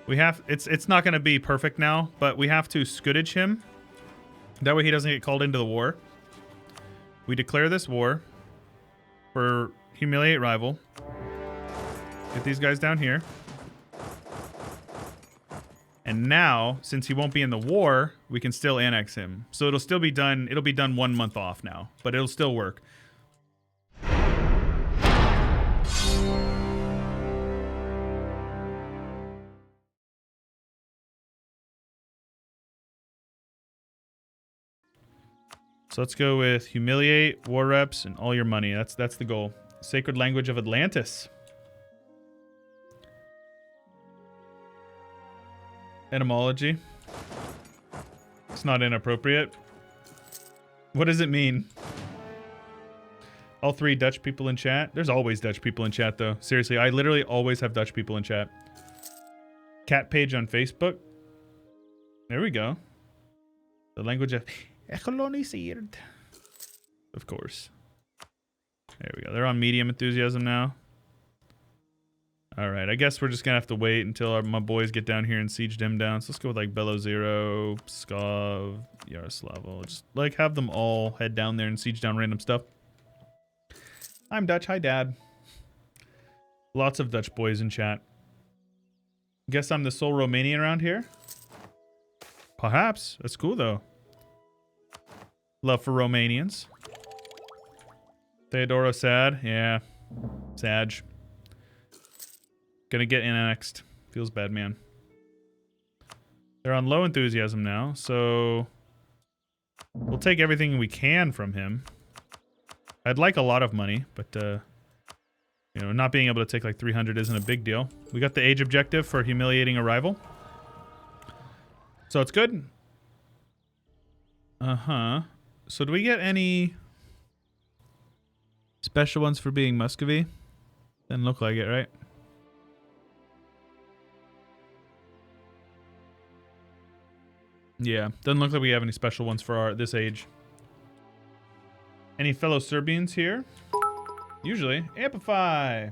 We have, it's not going to be perfect now, but we have to scutage him. That way he doesn't get called into the war. We declare this war for humiliate rival. Get these guys down here. And now, since he won't be in the war, we can still annex him. So it'll still be done. It'll be done 1 month off now, but it'll still work. So let's go with humiliate, war reps, and all your money. That's the goal. Sacred language of Atlantis. Etymology. It's not inappropriate. What does it mean? All 3 Dutch people in chat. There's always Dutch people in chat, though. Seriously, I literally always have Dutch people in chat. Cat page on Facebook. There we go. The language of Ecoloniseerd. Of course. There we go. They're on medium enthusiasm now. All right, I guess we're just gonna have to wait until my boys get down here and siege them down. So let's go with like Belo Zero, Pskov, Yaroslavl. Just like have them all head down there and siege down random stuff. I'm Dutch. Hi, Dad. Lots of Dutch boys in chat. Guess I'm the sole Romanian around here. Perhaps. That's cool though. Love for Romanians. Theodora sad. Yeah. Sag. Gonna get annexed. Feels bad, man. They're on low enthusiasm now, so we'll take everything we can from him. I'd like a lot of money, but you know, not being able to take like 300 isn't a big deal. We got the age objective for humiliating a rival. So it's good. Uh-huh. So do we get any special ones for being Muscovy? Doesn't look like it, right? Yeah, doesn't look like we have any special ones for this age. Any fellow Serbians here? Usually. Amplify!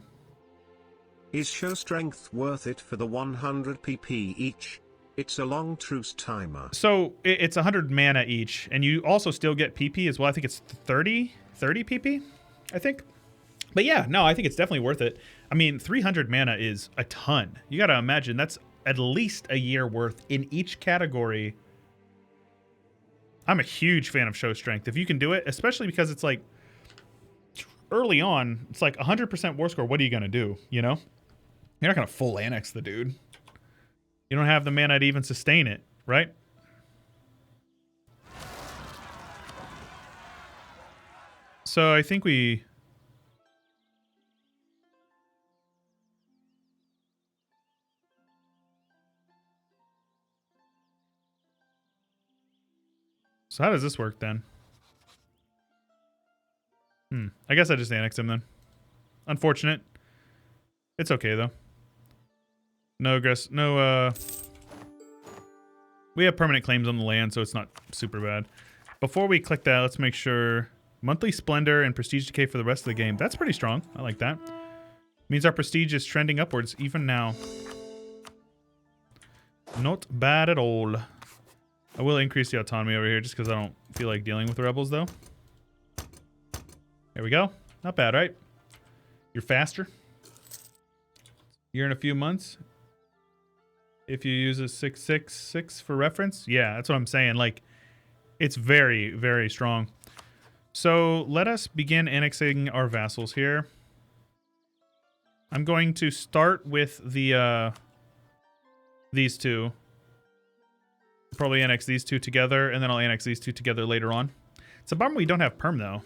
Is show strength worth it for the 100 PP each? It's a long truce timer. So, it's 100 mana each, and you also still get PP as well. I think it's 30 PP, I think. But yeah, no, I think it's definitely worth it. I mean, 300 mana is a ton. You gotta imagine, that's at least a year worth in each category. I'm a huge fan of show strength. If you can do it, especially because it's like early on, it's like 100% war score. What are you going to do? You know, you're not going to full annex the dude. You don't have the mana to even sustain it, right? So I think we... So how does this work then? I guess I just annexed him then. Unfortunate. It's okay though. No aggress. No. We have permanent claims on the land, so it's not super bad. Before we click that, let's make sure monthly splendor and prestige decay for the rest of the game. That's pretty strong. I like that. Means our prestige is trending upwards even now. Not bad at all. I will increase the autonomy over here just because I don't feel like dealing with the rebels, though. There we go. Not bad, right? You're faster. Year and a few months. If you use a 666 for reference. Yeah, that's what I'm saying. Like, it's very, very strong. So let us begin annexing our vassals here. I'm going to start with the these two. Probably annex these two together, and then I'll annex these two together later on. It's a bummer we don't have perm, though.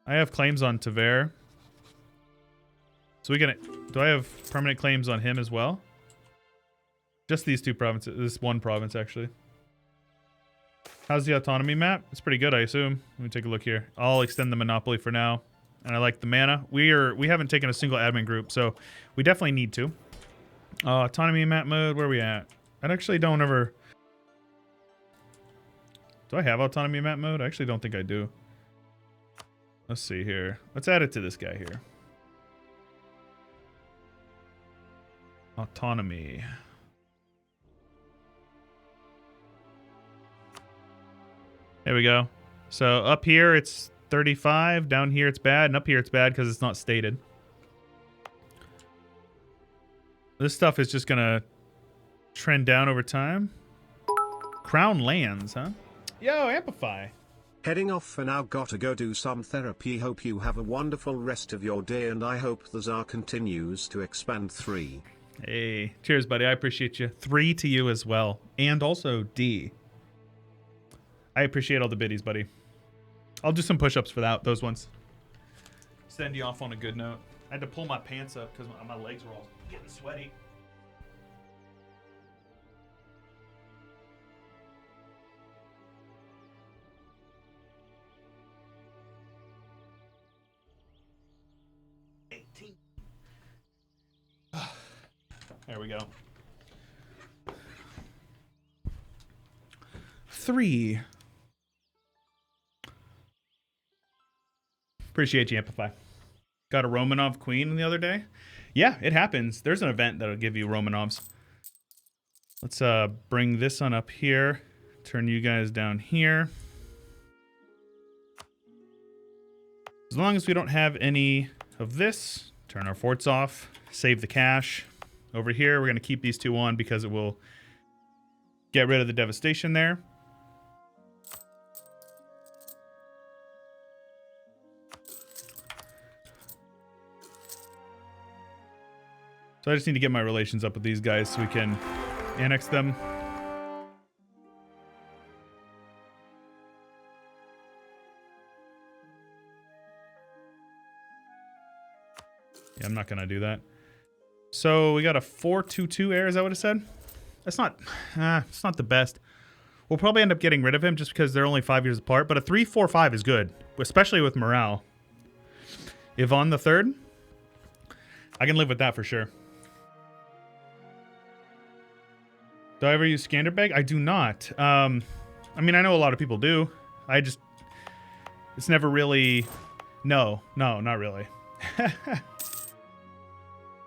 I have claims on Tver. So we can... Do I have permanent claims on him as well? Just these two provinces. This one province, actually. How's the autonomy map? It's pretty good, I assume. Let me take a look here. I'll extend the monopoly for now. And I like the mana. We haven't taken a single admin group, so we definitely need to. Autonomy map mode, where are we at? I actually don't ever... Do I have autonomy map mode? I actually don't think I do. Let's see here. Let's add it to this guy here. Autonomy. There we go. So up here it's 35, down here it's bad, and up here it's bad because it's not stated. This stuff is just gonna trend down over time. Crown lands, huh? Yo, Amplify. Heading off for now, gotta go do some therapy. Hope you have a wonderful rest of your day, and I hope the Tsar continues to expand. 3. Hey, cheers, buddy. I appreciate you. 3 to you as well. And also D. I appreciate all the biddies, buddy. I'll do some push-ups for those ones. Send you off on a good note. I had to pull my pants up because my legs were all getting sweaty. There we go. 3. Appreciate you, Amplify. Got a Romanov Queen the other day. Yeah, it happens. There's an event that'll give you Romanovs. Let's bring this on up here. Turn you guys down here. As long as we don't have any of this, turn our forts off, save the cash. Over here, we're going to keep these 2 on because it will get rid of the devastation there. So I just need to get my relations up with these guys so we can annex them. Yeah, I'm not going to do that. So we got a 4-2-2 heir, is that what it said? That's not, it's not the best. We'll probably end up getting rid of him just because they're only 5 years apart, but a 3-4-5 is good, especially with morale. Yvonne the Third, I can live with that for sure. Do I ever use Scanderbeg? I do not. I mean, I know a lot of people do. It's never really, no, not really.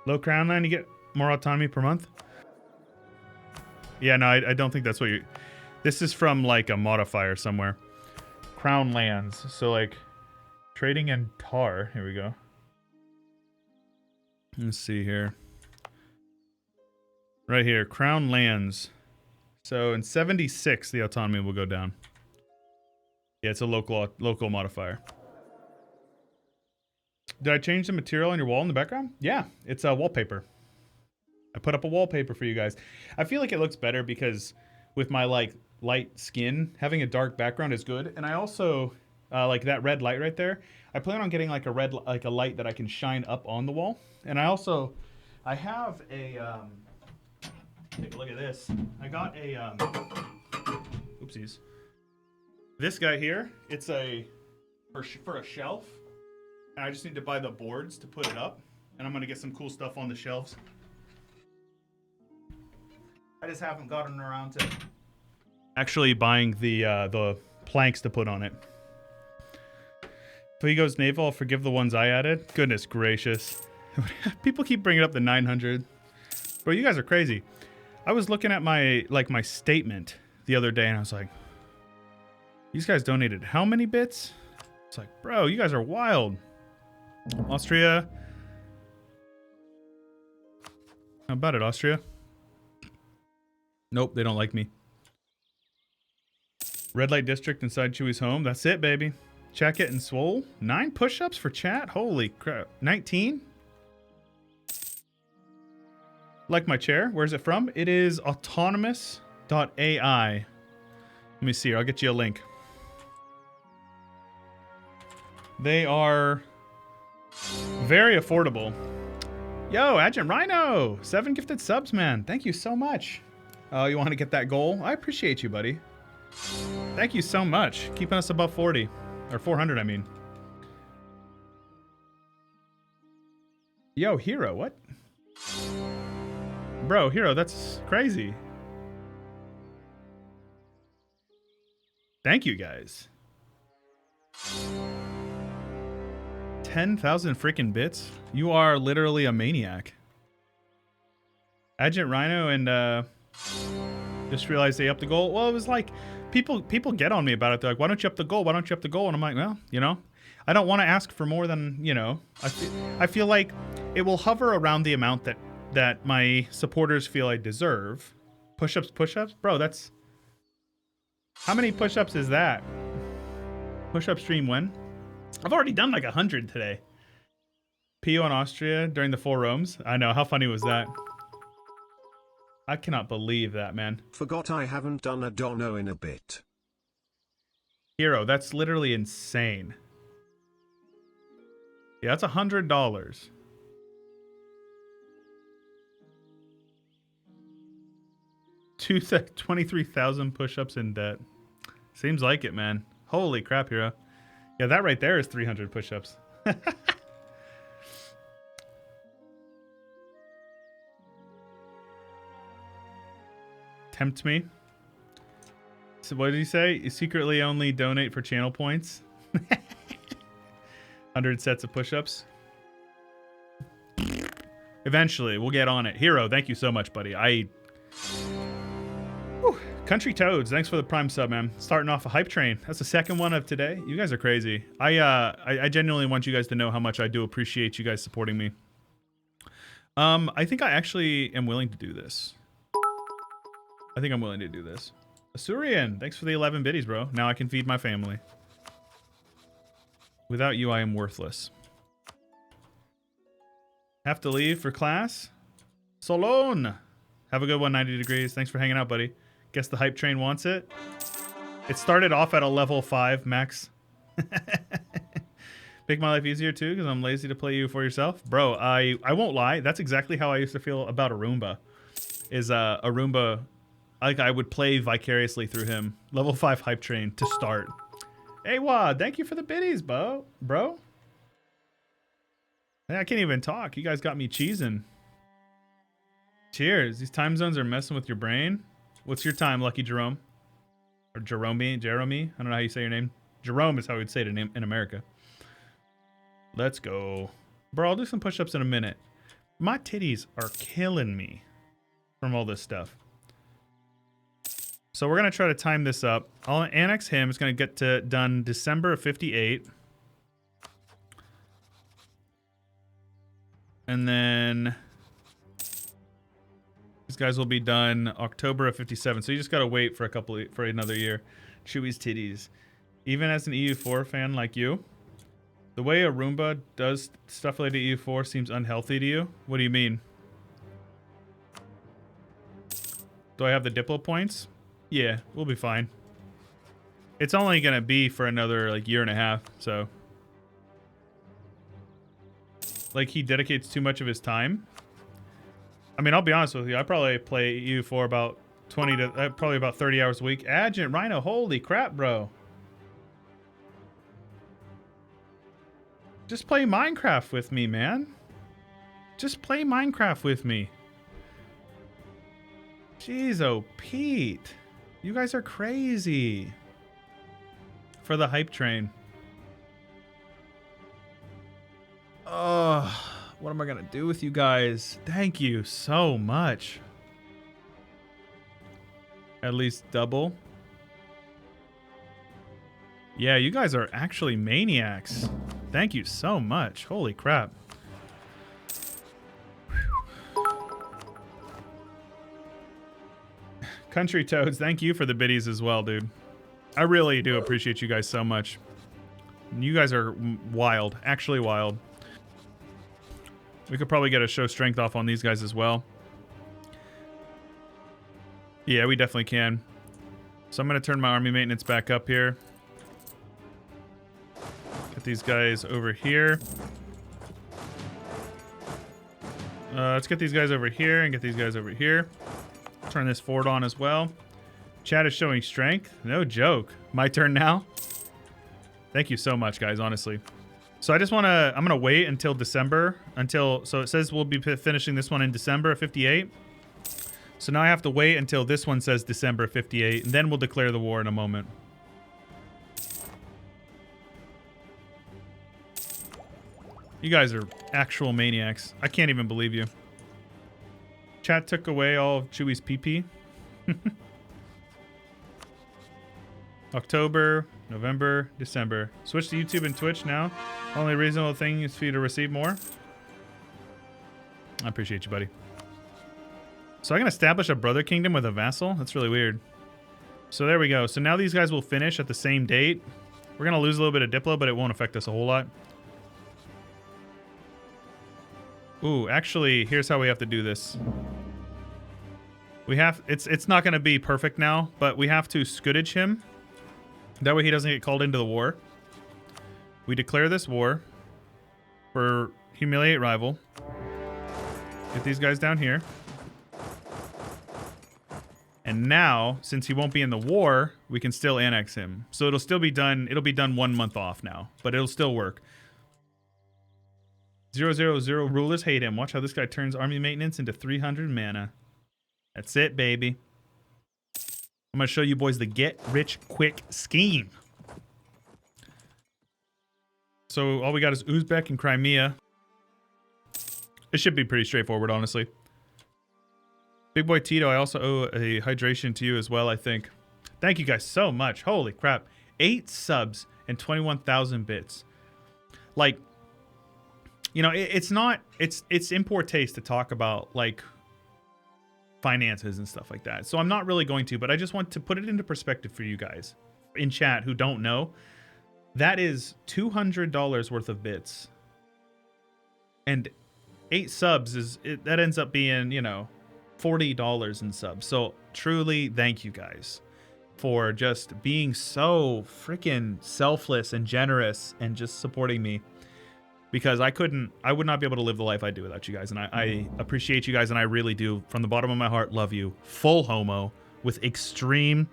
Low crown line, you get more autonomy per month? Yeah, no, I don't think that's what you... This is from, like, a modifier somewhere. Crown lands. So, like, trading in tar. Here we go. Let's see here. Right here, crown lands. So, in 76, the autonomy will go down. Yeah, it's a local modifier. Did I change the material on your wall in the background? Yeah, it's a wallpaper. I put up a wallpaper for you guys. I feel like it looks better because with my like light skin, having a dark background is good. And I also like that red light right there. I plan on getting like a light that I can shine up on the wall. And I have a take a look at this. I got a oopsies. This guy here, it's for a shelf. And I just need to buy the boards to put it up. And I'm going to get some cool stuff on the shelves. I just haven't gotten around to actually buying the planks to put on it. If he goes naval, I'll forgive the ones I added. Goodness gracious. People keep bringing up the 900. Bro, you guys are crazy. I was looking at my statement the other day and I was like, these guys donated how many bits? It's like, bro, you guys are wild. Austria. How about it, Austria? Nope, they don't like me. Red light district inside Chewy's home. That's it, baby. Chat getting swole. 9 push-ups for chat? Holy crap. 19? Like my chair. Where's it from? It is autonomous.ai. Let me see here. I'll get you a link. They are very affordable. Yo, Agent Rhino, 7 gifted subs, man. Thank you so much. Oh, you want to get that goal? I appreciate you, buddy. Thank you so much. Keeping us above 40. Or 400, I mean. Yo, Hero, what? Bro, Hero, that's crazy. Thank you, guys. 10,000 freaking bits? You are literally a maniac. Agent Rhino and just realized they upped the goal. Well, it was like people get on me about it. They're like, why don't you up the goal? Why don't you up the goal? And I'm like, well, you know, I don't want to ask for more than, you know, I feel like it will hover around the amount that my supporters feel I deserve. Push-ups, bro. That's how many push-ups is that? Push-up stream when? I've already done like 100 today. PO in Austria during the 4 Romes. I know, how funny was that? I cannot believe that, man. Forgot I haven't done a dono in a bit. Hero, that's literally insane. Yeah, that's $100. Two 23,000 push-ups in debt. Seems like it, man. Holy crap, Hero. Yeah, that right there is 300 push-ups. Tempt me. So what did he say? You secretly only donate for channel points? 100 sets of push-ups. Eventually, we'll get on it. Hero, thank you so much, buddy. Whew. Country Toads, thanks for the prime sub, man. Starting off a hype train. That's the second one of today. You guys are crazy. I genuinely want you guys to know how much I do appreciate you guys supporting me. I think I actually am willing to do this. I think I'm willing to do this. Asurian, thanks for the 11 biddies, bro. Now I can feed my family. Without you, I am worthless. Have to leave for class? Solon! Have a good one, 90 degrees. Thanks for hanging out, buddy. Guess the hype train wants it. It started off at a level 5 max. Make my life easier too, because I'm lazy to play you for yourself. Bro, I won't lie. That's exactly how I used to feel about Arumba. Is Arumba, like I would play vicariously through him. Level 5 hype train to start. Hey, Wad, thank you for the biddies, bro. I can't even talk. You guys got me cheesing. Cheers. These time zones are messing with your brain. What's your time, Lucky Jerome? Or Jerome? I don't know how you say your name. Jerome is how we'd say it in America. Let's go. Bro, I'll do some push-ups in a minute. My titties are killing me from all this stuff. So we're going to try to time this up. I'll annex him. It's going to get done December of 58. And then these guys will be done October of 57. So you just got to wait for for another year. Chewy's titties. Even as an EU4 fan like you, the way a Roomba does stuff related to EU4 seems unhealthy to you. What do you mean? Do I have the Diplo points? Yeah, we'll be fine. It's only going to be for another like year and a half, so. Like, he dedicates too much of his time. I mean, I'll be honest with you. I probably play EU for about 20 to probably about 30 hours a week. Agent Rhino, holy crap, bro. Just play Minecraft with me, man. Just play Minecraft with me. Jeez, oh, Pete. You guys are crazy. For the hype train. Oh, what am I gonna do with you guys? Thank you so much. At least double. Yeah, you guys are actually maniacs. Thank you so much. Holy crap. Country Toads, thank you for the biddies as well, dude. I really do appreciate you guys so much. You guys are wild. Actually wild. We could probably get a show strength off on these guys as well. Yeah, we definitely can. So I'm going to turn my army maintenance back up here. Get these guys over here. Let's get these guys over here and get these guys over here. Turn this fort on as well. Chat is showing strength. No joke. My turn now. Thank you so much, guys, honestly. So I just want to, I'm going to wait until December, so it says we'll be finishing this one in December of 58. So now I have to wait until this one says December 58, and then we'll declare the war in a moment. You guys are actual maniacs. I can't even believe you. Chat took away all of Chewy's PP. October, November, December. Switch to YouTube and Twitch now. Only reasonable thing is for you to receive more. I appreciate you, buddy. So I can establish a brother kingdom with a vassal? That's really weird. So there we go. So now these guys will finish at the same date. We're going to lose a little bit of Diplo, but it won't affect us a whole lot. Ooh, actually, here's how we have to do this. We have, it's not going to be perfect now, but we have to scutage him. That way he doesn't get called into the war. We declare this war for humiliate rival. Get these guys down here. And now, since he won't be in the war, we can still annex him. So it'll still be done. It'll be done 1 month off now, but it'll still work. 000 rulers hate him. Watch how this guy turns army maintenance into 300 mana. That's it, baby. I'm going to show you boys the get rich quick scheme. So all we got is Uzbek and Crimea. It should be pretty straightforward, honestly. Big boy Tito, I also owe a hydration to you as well, I think. Thank you guys so much. Holy crap. 8 subs and 21,000 bits. Like, you know, it's in poor taste to talk about, like, finances and stuff like that. So I'm not really going to, but I just want to put it into perspective for you guys in chat who don't know. That is $200 worth of bits. And 8 subs that ends up being, you know, $40 in subs. So truly thank you guys for just being so freaking selfless and generous and just supporting me, because I would not be able to live the life I do without you guys. And I appreciate you guys, and I really do, from the bottom of my heart, love you. Full homo with extreme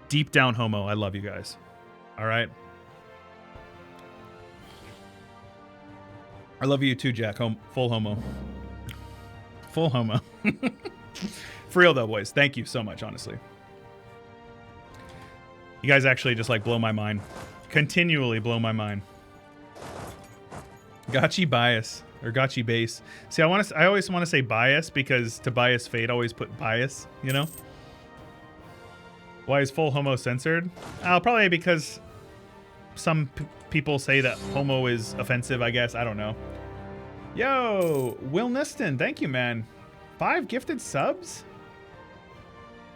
deep down homo. I love you guys. All right. I love you too, Jack. Full homo. Full homo. For real though, boys. Thank you so much, honestly. You guys actually just like blow my mind. Continually blow my mind. Gotchi bias or Gotchi base. See, I always want to say bias because Tobias Fade always put bias, you know? Why is full homo censored? Probably because some people say that homo is offensive, I guess. I don't know. Yo, Will Niston, thank you, man. 5 gifted subs?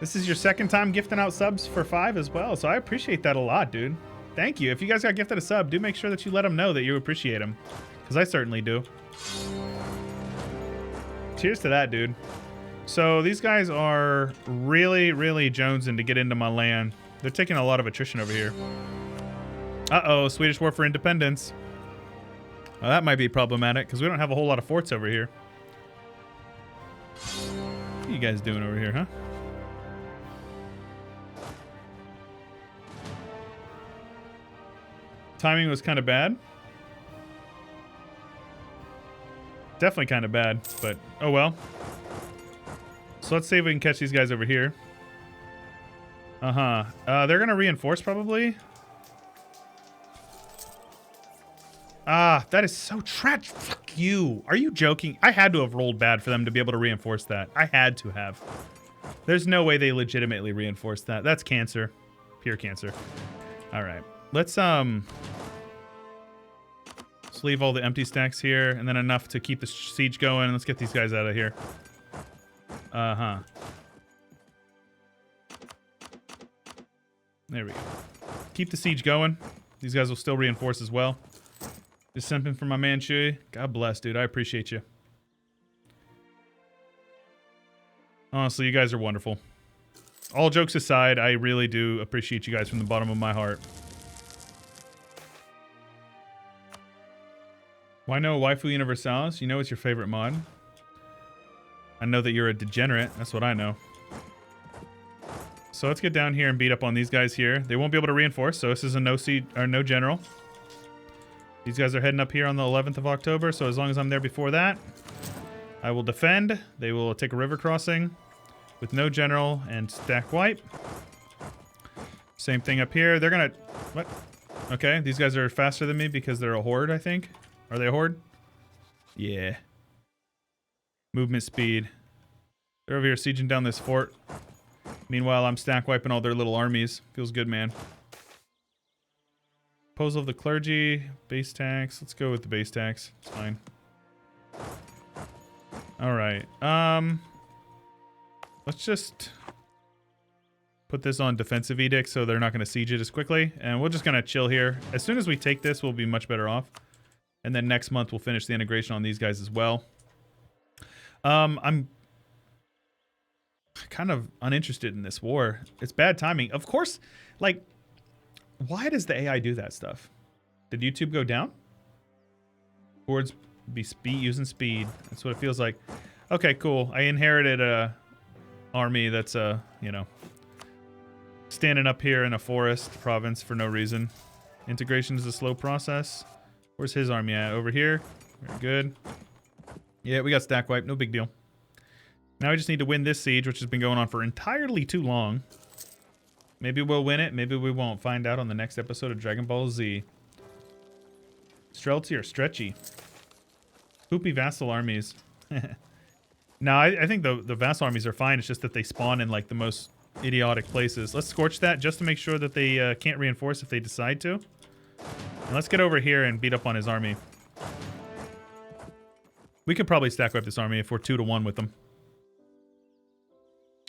This is your second time gifting out subs for 5 as well, so I appreciate that a lot, dude. Thank you. If you guys got gifted a sub, do make sure that you let them know that you appreciate them, because I certainly do. Cheers to that, dude. So these guys are really, really jonesing to get into my land. They're taking a lot of attrition over here. Uh-oh, Swedish War for Independence. Well, that might be problematic, because we don't have a whole lot of forts over here. What are you guys doing over here, huh? Timing was kind of bad. Definitely kind of bad, but oh well. So let's see if we can catch these guys over here. They're going to reinforce probably. That is so trash. Fuck you. Are you joking? I had to have rolled bad for them to be able to reinforce that. I had to have. There's no way they legitimately reinforced that. That's cancer. Pure cancer. All right. Let's leave all the empty stacks here, and then enough to keep the siege going. Let's get these guys out of here. There we go. Keep the siege going. These guys will still reinforce as well. Just simping for my man Chewy. God bless, dude. I appreciate you. Honestly, you guys are wonderful. All jokes aside, I really do appreciate you guys from the bottom of my heart. Why no Waifu Universalis? You know it's your favorite mod. I know that you're a degenerate. That's what I know. So let's get down here and beat up on these guys here. They won't be able to reinforce, so this is a no siege or no general. These guys are heading up here on the 11th of October, so as long as I'm there before that, I will defend. They will take a river crossing with no general and stack wipe. Same thing up here. They're gonna... What? Okay, these guys are faster than me because they're a horde, I think. Are they a horde? Yeah. movement speed. They're over here sieging down this fort. Meanwhile, I'm stack wiping all their little armies. Feels good, man. Proposal of the clergy. Base tax. Let's go with the base tax. It's fine. Alright. Let's just put this on defensive edict so they're not going to siege it as quickly. And we're just going to chill here. As soon as we take this, we'll be much better off. And then next month, we'll finish the integration on these guys as well. I'm kind of uninterested in this war. It's bad timing. Of course, like, why does the AI do that stuff? Did YouTube go down? Boards be using speed. That's what it feels like. Okay, cool. I inherited a army that's, you know, standing up here in a forest province for no reason. Integration is a slow process. Where's his army at? Over here. Very good. Yeah, we got stack wipe. No big deal. Now we just need to win this siege, which has been going on for entirely too long. Maybe we'll win it. Maybe we won't. Find out on the next episode of Dragon Ball Z. Streltsy or Stretchy? Poopy vassal armies. No, I think the vassal armies are fine. It's just that they spawn in like the most idiotic places. Let's scorch that just to make sure that they can't reinforce if they decide to. And let's get over here and beat up on his army. We could probably stack wipe this army if we're 2-1 with them.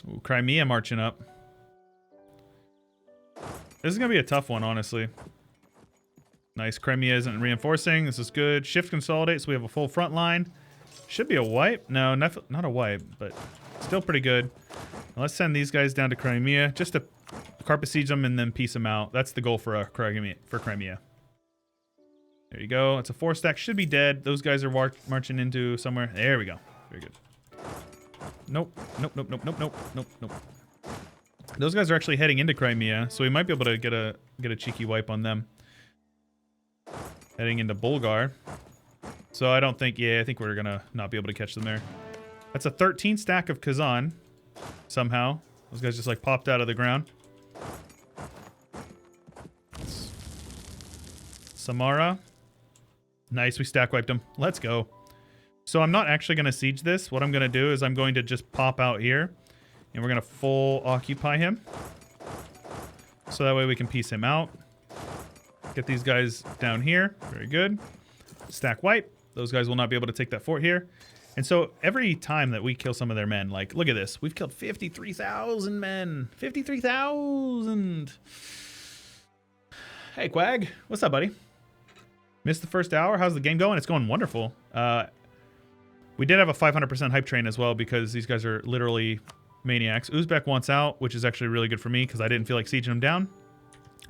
Ooh, Crimea marching up. This is going to be a tough one, honestly. Nice. Crimea isn't reinforcing. This is good. Shift consolidate, so we have a full front line. Should be a wipe. No, not a wipe, but still pretty good. Now let's send these guys down to Crimea just to carpet siege them and then piece them out. That's the goal for Crimea. There you go. It's a 4-stack. Should be dead. Those guys are marching into somewhere. There we go. Very good. Nope. Nope. Those guys are actually heading into Crimea, so we might be able to get a cheeky wipe on them. Heading into Bulgar. So I don't think, yeah, I think we're gonna not be able to catch them there. That's a 13 stack of Kazan. Somehow. Those guys just like popped out of the ground. Samara. Nice, we stack wiped them. Let's go. So I'm not actually gonna siege this. What I'm gonna do is I'm going to just pop out here. And we're gonna full occupy him. So that way we can piece him out. Get these guys down here. Very good. Stack wipe. Those guys will not be able to take that fort here. And so every time that we kill some of their men, like, look at this. We've killed 53,000 men. 53,000. Hey, Quag. What's up, buddy? Missed the first hour. How's the game going? It's going wonderful. We did have a 500% hype train as well because these guys are literally maniacs. Uzbek wants out, which is actually really good for me because I didn't feel like sieging him down.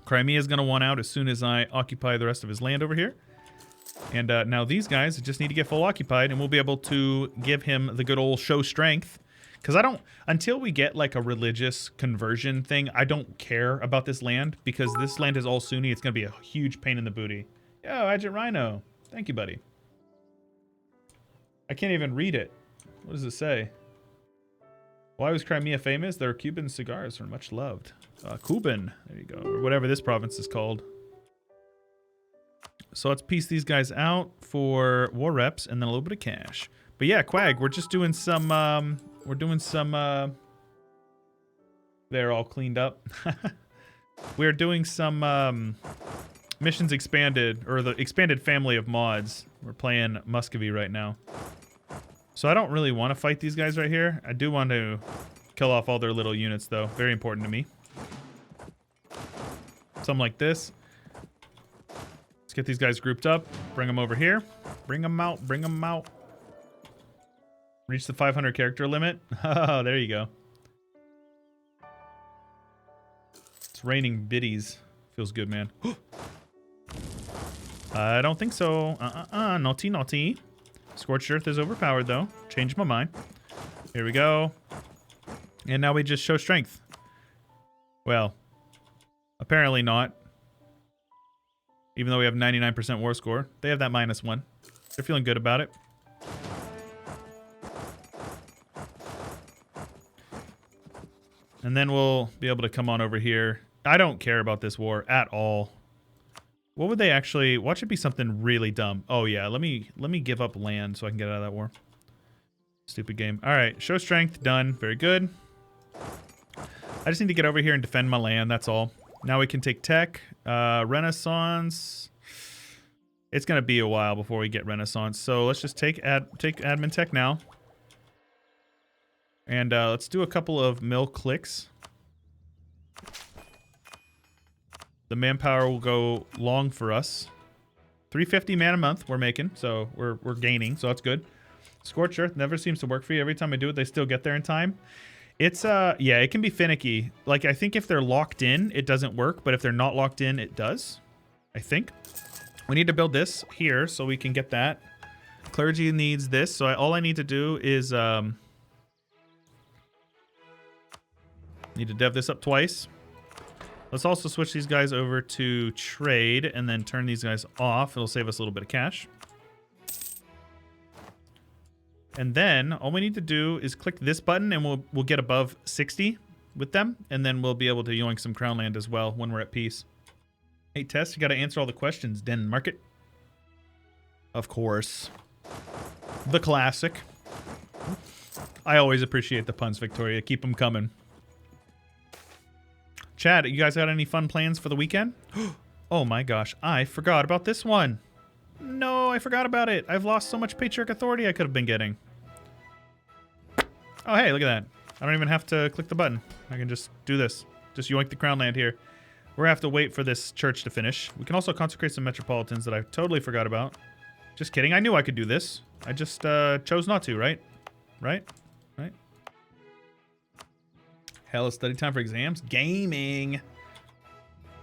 Crimea is going to want out as soon as I occupy the rest of his land over here. And now these guys just need to get full occupied and we'll be able to give him the good old show strength. Because I don't, until we get like a religious conversion thing, I don't care about this land because this land is all Sunni. It's going to be a huge pain in the booty. Yo, Agent Rhino. Thank you, buddy. I can't even read it. What does it say? Why was Crimea famous? Their Cuban cigars are much loved. Cuban, there you go, or whatever this province is called. So let's piece these guys out for war reps and then a little bit of cash. But yeah, Quag, we're just doing some, they're all cleaned up. We're doing some missions expanded, or the expanded family of mods. We're playing Muscovy right now. So I don't really want to fight these guys right here. I do want to kill off all their little units, though. Very important to me. Something like this. Let's get these guys grouped up. Bring them over here. Bring them out. Bring them out. Reach the 500 character limit. Oh, there you go. It's raining biddies. Feels good, man. I don't think so. Naughty, naughty. Scorched Earth is overpowered, though. Changed my mind. Here we go. And now we just show strength. Well, apparently not. Even though we have 99% war score. They have that -1. They're feeling good about it. And then we'll be able to come on over here. I don't care about this war at all. What would they actually... What should be something really dumb? Oh, yeah. Let me give up land so I can get out of that war. Stupid game. All right, show strength done. Very good. I just need to get over here and defend my land. That's all. Now we can take tech. Renaissance. It's gonna be a while before we get Renaissance, so let's just take admin tech now. And let's do a couple of mill clicks. The manpower will go long for us. 350 man a month we're making, so we're gaining, so that's good. Scorched Earth never seems to work for you. Every time I do it, they still get there in time. It's yeah, it can be finicky. Like, I think if they're locked in, it doesn't work, but if they're not locked in, it does. I think. We need to build this here so we can get that. Clergy needs this, so all I need to do is need to dev this up twice. Let's also switch these guys over to trade and then turn these guys off. It'll save us a little bit of cash. And then all we need to do is click this button and we'll get above 60 with them, and then we'll be able to yoink some crown land as well when we're at peace. Hey, Tess, you got to answer all the questions. Den market. Of course. The classic. I always appreciate the puns, Victoria. Keep them coming. Chad, you guys got any fun plans for the weekend? Oh my gosh, I forgot about this one. No, I forgot about it. I've lost so much Patriarch Authority I could have been getting. Oh, hey, look at that. I don't even have to click the button. I can just do this. Just yoink the crown land here. We're going to have to wait for this church to finish. We can also consecrate some metropolitans that I totally forgot about. Just kidding. I knew I could do this. I just chose not to, right? Right? Right? Hell, it's study time for exams. Gaming.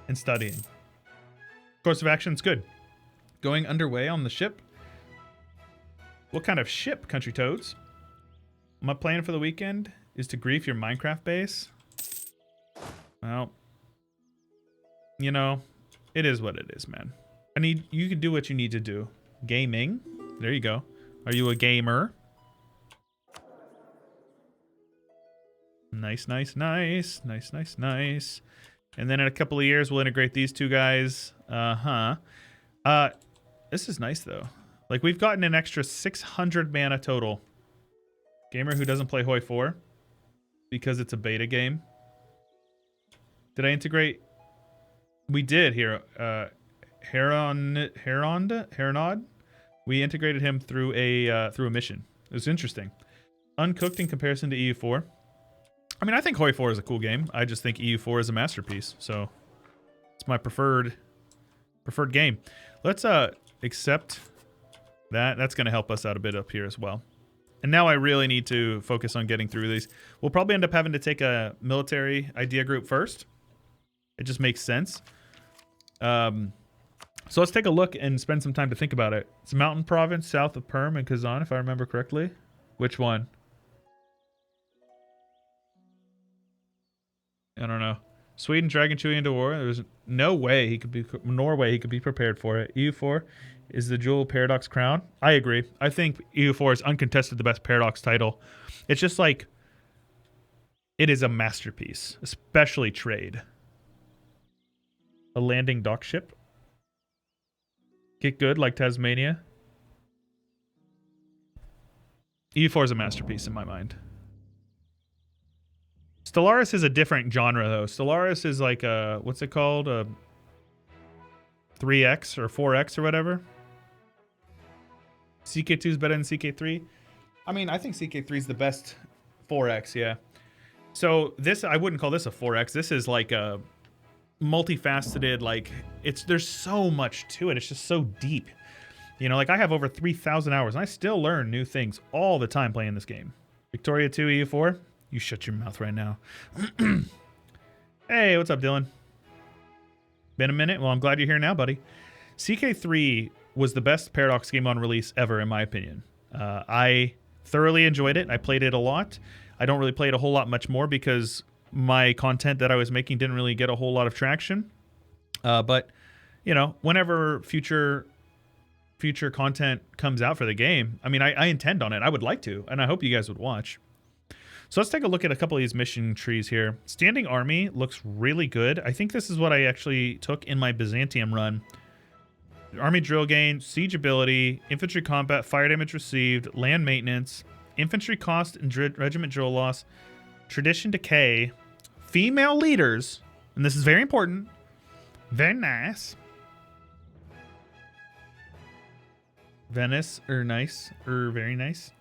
And studying. Course of action's good. Going underway on the ship. What kind of ship, Country Toads? My plan for the weekend is to grief your Minecraft base. Well, you know, it is what it is, man. You can do what you need to do. Gaming. There you go. Are you a gamer? Nice, nice, nice. Nice, nice, nice. And then in a couple of years, we'll integrate these two guys. This is nice, though. Like, we've gotten an extra 600 mana total. Gamer who doesn't play Hoi 4 because it's a beta game. Did I integrate? We did here. Heronod. We integrated him through a mission. It was interesting. Uncooked in comparison to EU4. I mean, I think Hoi 4 is a cool game. I just think EU4 is a masterpiece. So it's my preferred game. Let's accept that. That's going to help us out a bit up here as well. And now I really need to focus on getting through these. We'll probably end up having to take a military idea group first. It just makes sense. So let's take a look and spend some time to think about it. It's a mountain province south of Perm and Kazan, if I remember correctly. Which one? I don't know. Sweden dragging Chewy into war. There's no way he could be prepared for it. EU4 is the Jewel Paradox crown. I agree. I think EU4 is uncontested the best Paradox title. It's just like, it is a masterpiece, especially trade. A landing dock ship. Get good like Tasmania. EU4 is a masterpiece in my mind. Stellaris is a different genre, though. Stellaris is like a, what's it called? A 3X or 4X or whatever. CK2 is better than CK3. I mean, I think CK3 is the best 4X, yeah. So this, I wouldn't call this a 4X. This is like a multifaceted, like, there's so much to it. It's just so deep. You know, like, I have over 3,000 hours, and I still learn new things all the time playing this game. Victoria 2, EU4. You shut your mouth right now. Hey, what's up, Dylan? Been a minute? Well, I'm glad you're here now, buddy. CK3 was the best Paradox game on release ever, in my opinion. I thoroughly enjoyed it. I played it a lot. I don't really play it a whole lot much more because my content that I was making didn't really get a whole lot of traction. But, you know, whenever future content comes out for the game, I mean, I intend on it. I would like to, and I hope you guys would watch. So let's take a look at a couple of these mission trees here. Standing Army looks really good. I think this is what I actually took in my Byzantium run. Army drill gain, siege ability, infantry combat, fire damage received, land maintenance, infantry cost and regiment drill loss, tradition decay, female leaders, and this is very important. Very nice. Venice, or nice, or very nice.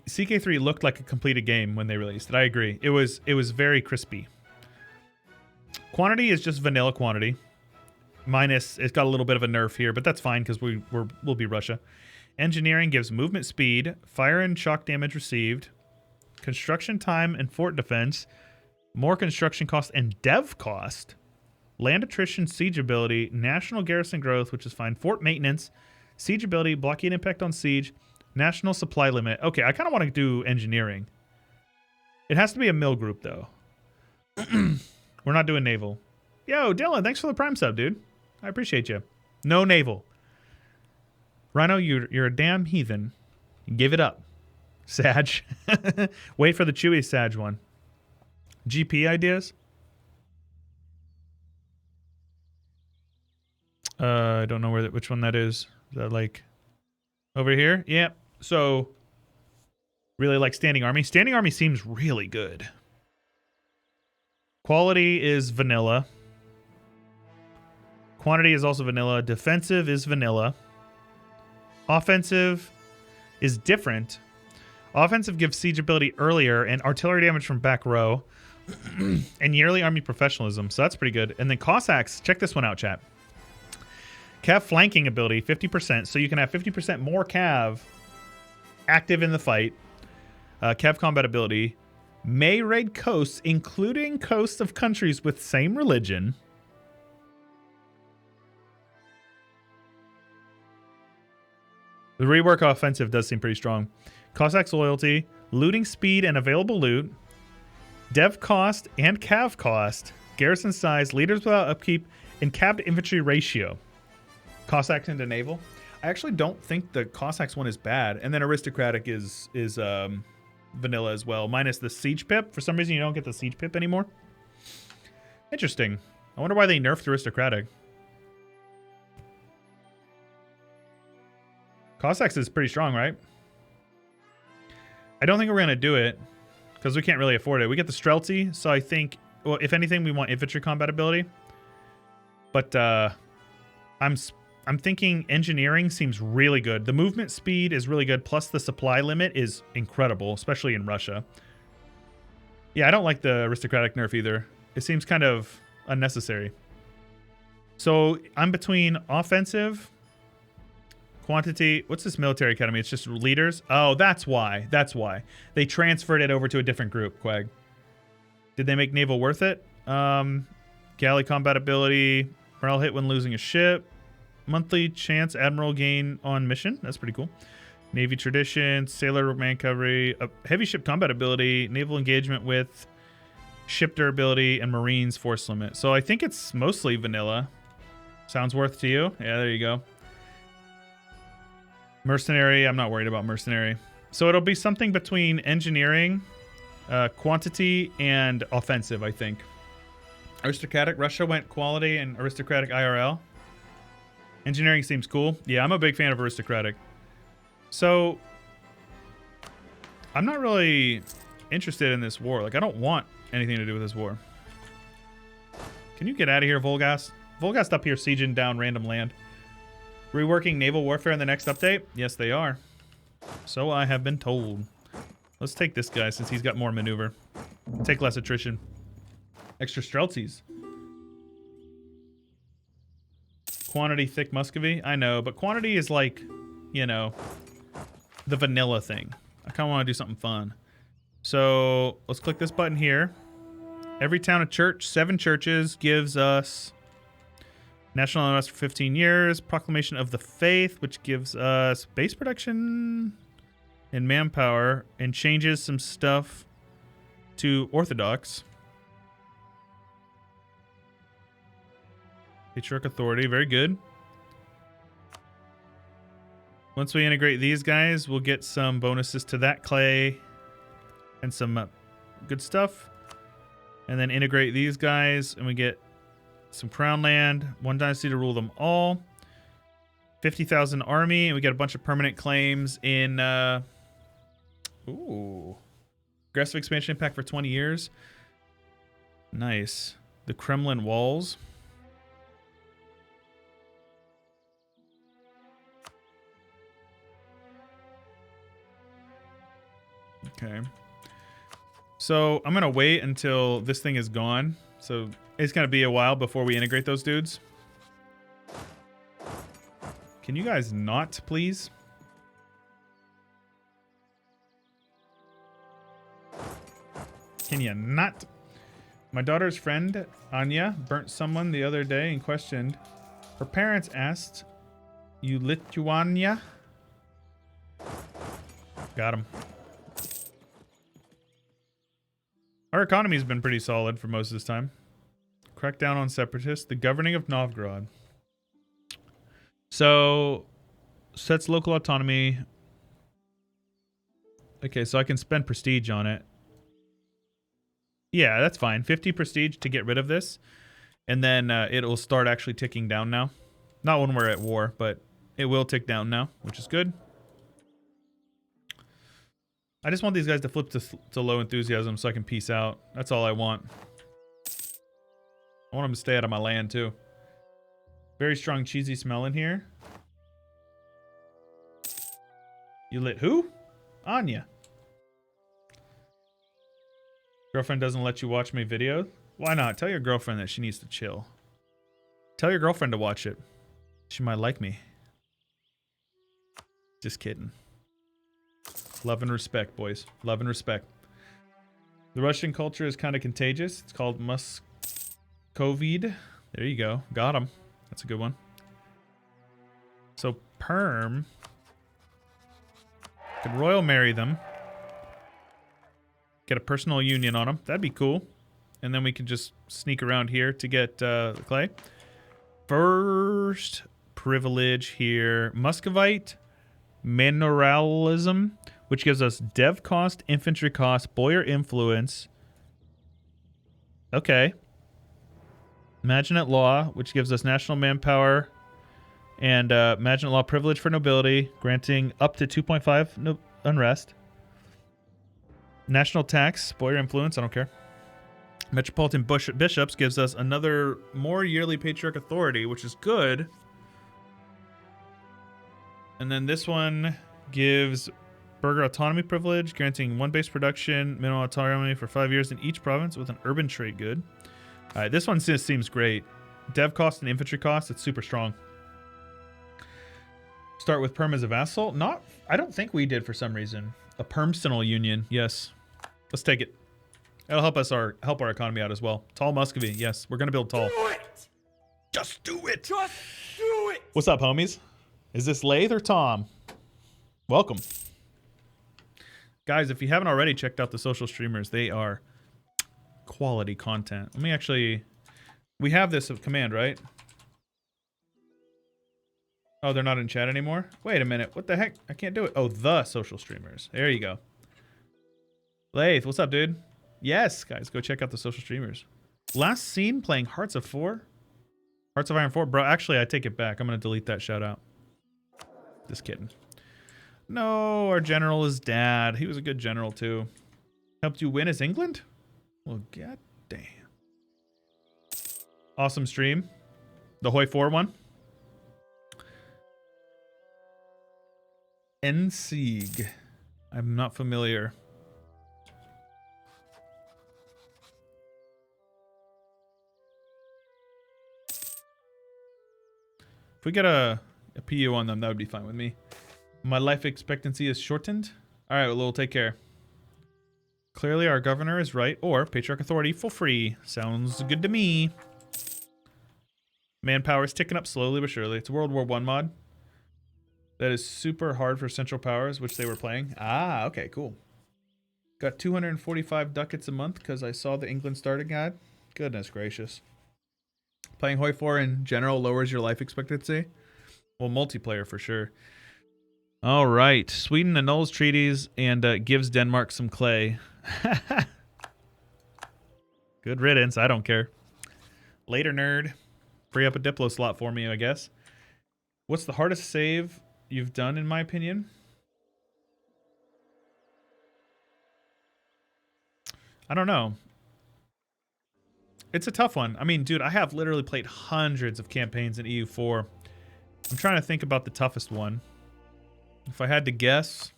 CK3 looked like a completed game when they released it. I agree. It was very crispy. Quantity is just vanilla quantity. Minus, it's got a little bit of a nerf here, but that's fine because we'll be Russia. Engineering gives movement speed, fire and shock damage received, construction time and fort defense, more construction cost and dev cost, land attrition, siege ability, national garrison growth, which is fine, fort maintenance, siege ability, blockade impact on siege, national supply limit. Okay, I kind of want to do engineering. It has to be a mill group, though. We're not doing naval. Yo, Dylan, thanks for the prime sub, dude. I appreciate you. No naval. Rhino, you're a damn heathen. Give it up. Sag. Wait for the Chewy Sag one. GP ideas? I don't know which one that is. Is that like over here? Yeah. So really like Standing Army. Standing Army seems really good. Quality is vanilla. Quantity is also vanilla. Defensive is vanilla. Offensive is different. Offensive gives siege ability earlier and artillery damage from back row. And yearly army professionalism. So that's pretty good. And then Cossacks, check this one out, chat. Cav flanking ability, 50%. So you can have 50% more Cav active in the fight. Cav combat ability. May raid coasts, including coasts of countries with same religion. The rework offensive does seem pretty strong. Cossacks loyalty, looting speed and available loot, dev cost and cav cost, garrison size, leaders without upkeep, and cav to infantry ratio. Cossacks into naval. I actually don't think the Cossacks one is bad. And then aristocratic is vanilla as well, minus the siege pip. For some reason, you don't get the siege pip anymore. Interesting. I wonder why they nerfed aristocratic. Cossacks is pretty strong, right? I don't think we're going to do it because we can't really afford it. We get the Streltsy, so I think, well, if anything, we want infantry combat ability. But I'm thinking engineering seems really good. The movement speed is really good, plus the supply limit is incredible, especially in Russia. Yeah, I don't like the aristocratic nerf either. It seems kind of unnecessary. So I'm between offensive... Quantity, what's this military academy? It's just leaders? Oh, that's why. That's why. They transferred it over to a different group, Quag. Did they make naval worth it? Galley combat ability, morale hit when losing a ship. Monthly chance admiral gain on mission. That's pretty cool. Navy tradition, sailor man recovery, heavy ship combat ability, naval engagement with ship durability, and marines force limit. So I think it's mostly vanilla. Sounds worth to you? Yeah, there you go. Mercenary, I'm not worried about mercenary. So it'll be something between engineering, quantity, and offensive, I think. Aristocratic, Russia went quality and aristocratic IRL. Engineering seems cool. Yeah, I'm a big fan of aristocratic. So I'm not really interested in this war. Like, I don't want anything to do with this war. Can you get out of here, Volgast? Volgast up here sieging down random land. Reworking naval warfare in the next update? Yes, they are. So I have been told. Let's take this guy since he's got more maneuver. Take less attrition. Extra Streltsies. Quantity thick Muscovy? I know, but quantity is like, you know, the vanilla thing. I kind of want to do something fun. So let's click this button here. Every town a church, 7 churches gives us... National unrest for 15 years. Proclamation of the Faith, which gives us base production and manpower and changes some stuff to Orthodox. Patriarch Authority, very good. Once we integrate these guys, we'll get some bonuses to that clay and some good stuff. And then integrate these guys and we get some crown land, one dynasty to rule them all. 50,000 army, and we get a bunch of permanent claims in... Ooh. Aggressive expansion impact for 20 years. Nice. The Kremlin walls. Okay. So I'm going to wait until this thing is gone. So it's going to be a while before we integrate those dudes. Can you guys not, please? Can you not? My daughter's friend, Anya, burnt someone the other day and questioned. Her parents asked, "You Lithuania?" Got him. Our economy's been pretty solid for most of this time. Crack down on separatists. The governing of Novgorod. So, sets local autonomy. Okay, so I can spend prestige on it. Yeah, that's fine. 50 prestige to get rid of this. And then it'll start actually ticking down now. Not when we're at war, but it will tick down now, which is good. I just want these guys to flip to low enthusiasm so I can peace out. That's all I want. I want them to stay out of my land, too. Very strong cheesy smell in here. You lit who? Anya. Girlfriend doesn't let you watch my video? Why not? Tell your girlfriend that she needs to chill. Tell your girlfriend to watch it. She might like me. Just kidding. Love and respect, boys. Love and respect. The Russian culture is kind of contagious. It's called Muscovy. There you go. Got him. That's a good one. So, Perm. Could royal marry them. Get a personal union on them. That'd be cool. And then we can just sneak around here to get the clay. First privilege here. Muscovite. Mineralism, which gives us dev cost, infantry cost, boyar influence. Okay. Maginate law, which gives us national manpower and Maginate law privilege for nobility, granting up to 2.5 unrest. National tax, boyar influence, I don't care. Metropolitan bishops gives us another more yearly patriarch authority, which is good. And then this one gives burgher autonomy privilege, granting one base production, minimum autonomy for 5 years in each province with an urban trade good. All right, this one just seems great. Dev cost and infantry cost, it's super strong. Start with Perm as a vassal. I don't think we did for some reason. A personal union, yes. Let's take it. That'll help our economy out as well. Tall Muscovy, yes. We're gonna build tall. Do it! Just do it! Just do it! What's up, homies? Is this Lathe or Tom? Welcome. Guys, if you haven't already checked out the social streamers, they are quality content. Let me actually... We have this command, right? Oh, they're not in chat anymore? Wait a minute. What the heck? I can't do it. Oh, the social streamers. There you go. Lathe, what's up, dude? Yes, guys, go check out the social streamers. Last seen playing Hearts of 4? Hearts of Iron 4? Bro, actually, I take it back. I'm going to delete that shout out. Just kidding. No, our general is dad. He was a good general, too. Helped you win as England? Well, god damn. Awesome stream. The Hoi 4 one. Ensig. I'm not familiar. If we get a PU on them, that would be fine with me. My life expectancy is shortened. All right, well, we'll take care. Clearly, our governor is right, or Patriarch Authority for free. Sounds good to me. Manpower is ticking up slowly but surely. It's a World War I mod. That is super hard for Central Powers, which they were playing. Ah, okay, cool. Got 245 ducats a month because I saw the England starter guide. Goodness gracious. Playing Hoi 4 in general lowers your life expectancy. Well, multiplayer for sure. All right. Sweden annuls treaties and gives Denmark some clay. Good riddance. I don't care. Later, nerd. Free up a Diplo slot for me, I guess. What's the hardest save you've done, in my opinion? I don't know. It's a tough one. I mean, dude, I have literally played hundreds of campaigns in EU4. I'm trying to think about the toughest one. If I had to guess...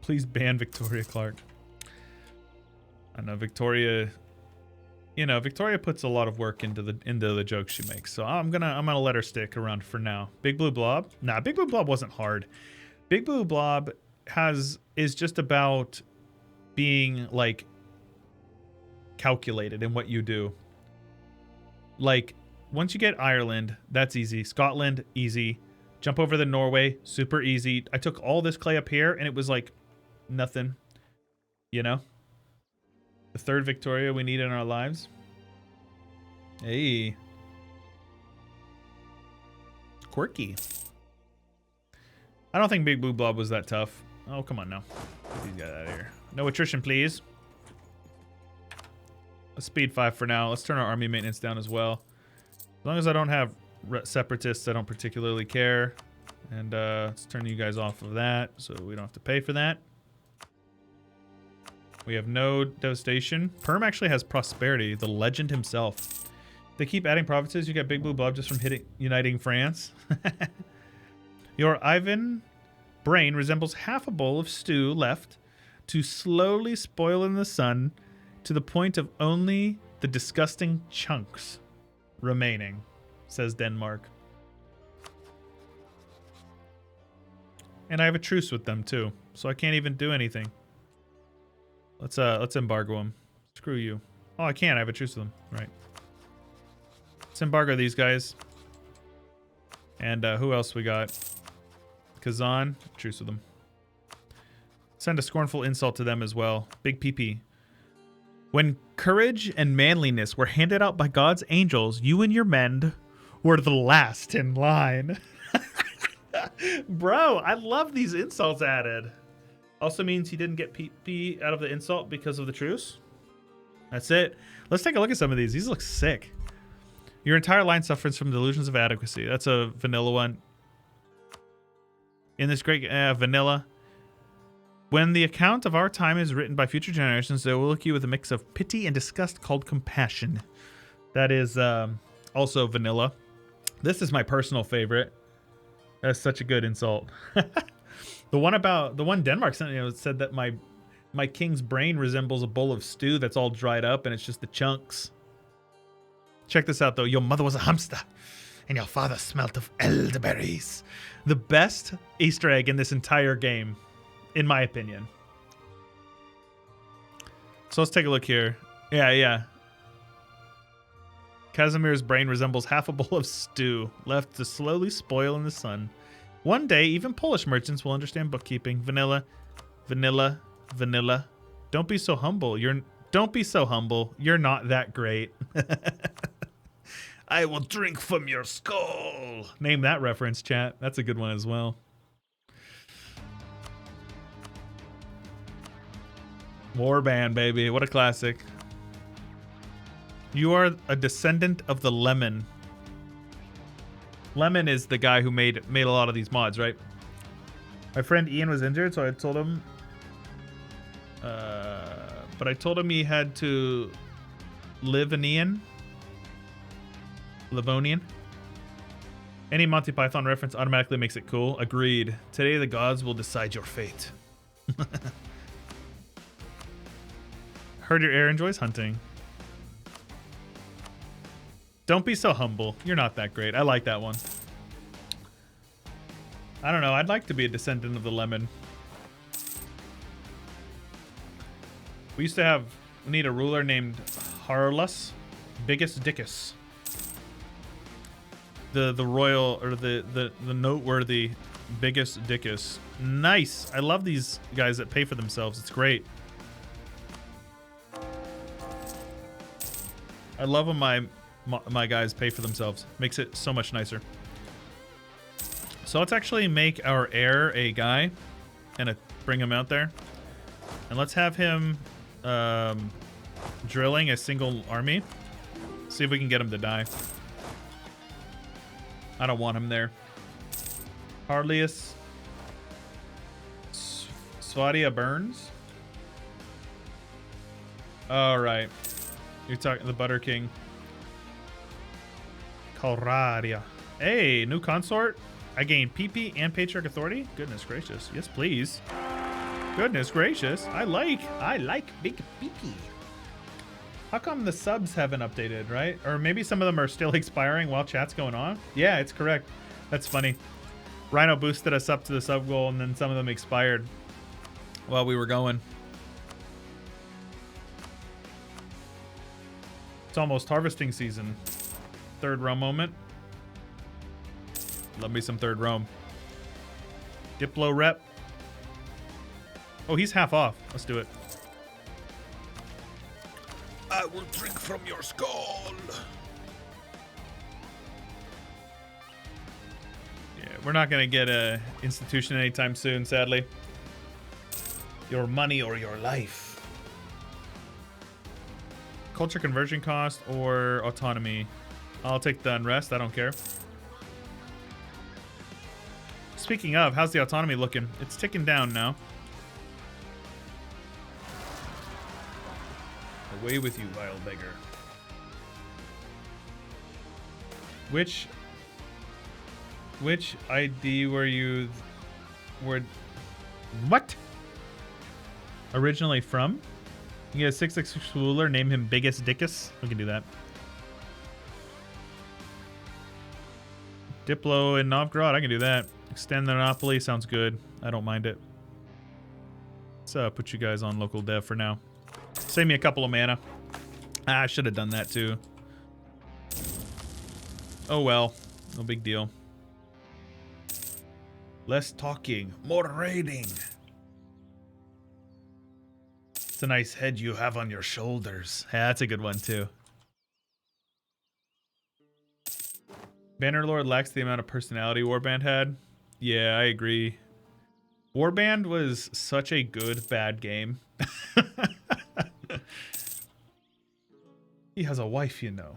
Please ban Victoria Clark. I know Victoria... You know, Victoria puts a lot of work into the jokes she makes. So I'm gonna let her stick around for now. Big Blue Blob? Nah, Big Blue Blob wasn't hard. Big Blue Blob is just about being, like, calculated in what you do. Like, once you get Ireland, that's easy. Scotland, easy. Jump over the Norway, super easy. I took all this clay up here and it was like nothing, you know? The third Victoria we need in our lives. Hey. Quirky. I don't think Big Blue Blob was that tough. Oh, come on now. Get these guys out of here. No attrition, please. Let's speed 5 for now. Let's turn our army maintenance down as well. As long as I don't have separatists, I don't particularly care. And let's turn you guys off of that so we don't have to pay for that. We have no devastation. Perm actually has prosperity, the legend himself. They keep adding provinces. You got Big Blue Blob just from uniting France. Your Ivan brain resembles half a bowl of stew left to slowly spoil in the sun to the point of only the disgusting chunks remaining, says Denmark. And I have a truce with them too, so I can't even do anything. Let's embargo them. Screw you. Oh, I can't. I have a truce with them. Right. Let's embargo these guys. And who else we got? Kazan. Truce with them. Send a scornful insult to them as well. Big PP. When courage and manliness were handed out by God's angels, you and your men were the last in line. Bro, I love these insults added. Also means he didn't get PP out of the insult because of the truce. That's it. Let's take a look at some of these. These look sick. Your entire line suffers from delusions of adequacy. That's a vanilla one. In this great vanilla. When the account of our time is written by future generations, they will look at you with a mix of pity and disgust called compassion. That is also vanilla. This is my personal favorite. That's such a good insult. The one Denmark sent me said that my king's brain resembles a bowl of stew that's all dried up and it's just the chunks. Check this out though. Your mother was a hamster and your father smelt of elderberries. The best Easter egg in this entire game, in my opinion. So let's take a look here. Yeah. Casimir's brain resembles half a bowl of stew left to slowly spoil in the sun. One day, even Polish merchants will understand bookkeeping. Vanilla. Don't be so humble. Don't be so humble. You're not that great. I will drink from your skull. Name that reference, chat. That's a good one as well. Warband, baby. What a classic. You are a descendant of the Lemon. Lemon is the guy who made a lot of these mods, right? My friend Ian was injured, so I told him... but I told him he had to Livonian. Any Monty Python reference automatically makes it cool. Agreed. Today the gods will decide your fate. Heard your heir enjoys hunting. Don't be so humble. You're not that great. I like that one. I don't know. I'd like to be a descendant of the Lemon. We used to have... We need a ruler named Harlus. Biggest Dickus. The royal... Or the noteworthy Biggest Dickus. Nice. I love these guys that pay for themselves. It's great. I love when my guys pay for themselves. Makes it so much nicer. So let's actually make our heir a guy and bring him out there. And let's have him drilling a single army. See if we can get him to die. I don't want him there. Hardlius. Swadia Burns. All right. You're talking the Butter King. Calradia. Hey, new consort. I gained PP and Patriarch Authority. Goodness gracious. Yes, please. Goodness gracious. I like big PP. How come the subs haven't updated, right? Or maybe some of them are still expiring while chat's going on? Yeah, it's correct. That's funny. Rhino boosted us up to the sub goal, and then some of them expired while we were going. It's almost harvesting season. Third Rome moment. Love me some third Rome. Diplo rep. Oh, he's half off. Let's do it. I will drink from your skull. Yeah, we're not going to get a institution anytime soon, sadly. Your money or your life. Culture conversion cost or autonomy? I'll take the unrest. I don't care. Speaking of, how's the autonomy looking? It's ticking down now. Away with you, vile beggar. Which ID were you what? Originally from? You get a 6-6 ruler, name him Biggest Dickus. We can do that. Diplo in Novgorod, I can do that. Extend the monopoly, sounds good. I don't mind it. Let's put you guys on local dev for now. Save me a couple of mana. I should have done that too. Oh well, no big deal. Less talking, more raiding. It's a nice head you have on your shoulders. Yeah, that's a good one too. Bannerlord lacks the amount of personality Warband had. Yeah, I agree. Warband was such a good bad game. He has a wife, you know.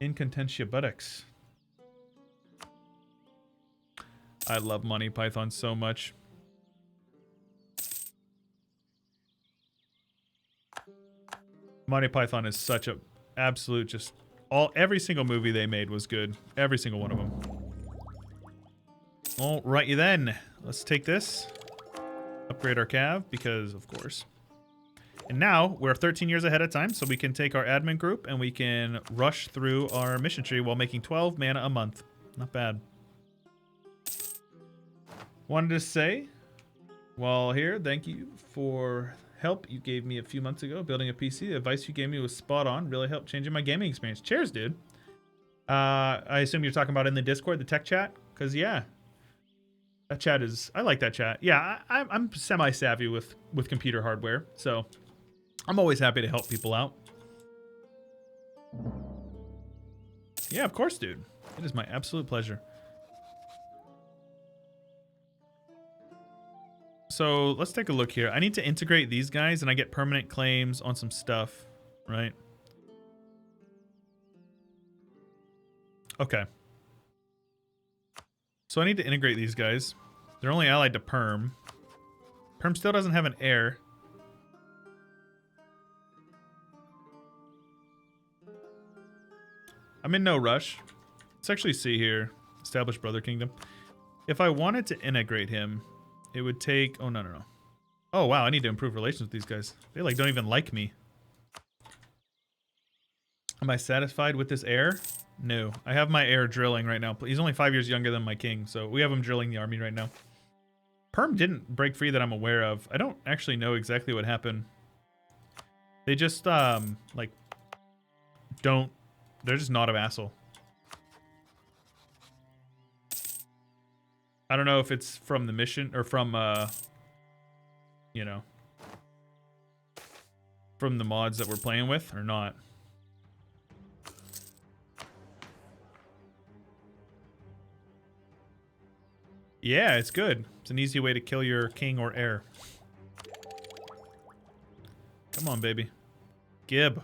In contentia buttocks. I love Monty Python so much. Monty Python is such a absolute just every single movie they made was good. Every single one of them. Alrighty then. Let's take this. Upgrade our cav because of course. And now we're 13 years ahead of time, so we can take our admin group and we can rush through our mission tree while making 12 mana a month. Not bad. Wanted to say, while here, thank you for help you gave me a few months ago building a PC. The advice you gave me was spot on. Really helped changing my gaming experience. Cheers, dude. I assume you're talking about in the Discord, the tech chat? Because, yeah. That chat is... I like that chat. Yeah, I'm semi-savvy with computer hardware, so... I'm always happy to help people out. Yeah, of course, dude. It is my absolute pleasure. So let's take a look here. I need to integrate these guys and I get permanent claims on some stuff, right? Okay. So I need to integrate these guys. They're only allied to Perm. Perm still doesn't have an heir. I'm in no rush. Let's actually see here. Establish Brother Kingdom. If I wanted to integrate him, it would take... Oh, no. Oh, wow. I need to improve relations with these guys. They, like, don't even like me. Am I satisfied with this heir? No. I have my heir drilling right now. He's only 5 years younger than my king, so we have him drilling the army right now. Perm didn't break free that I'm aware of. I don't actually know exactly what happened. They just, like, don't... They're just not a vassal. I don't know if it's from the mission or from, you know, from the mods that we're playing with or not. Yeah, it's good. It's an easy way to kill your king or heir. Come on, baby. Gib.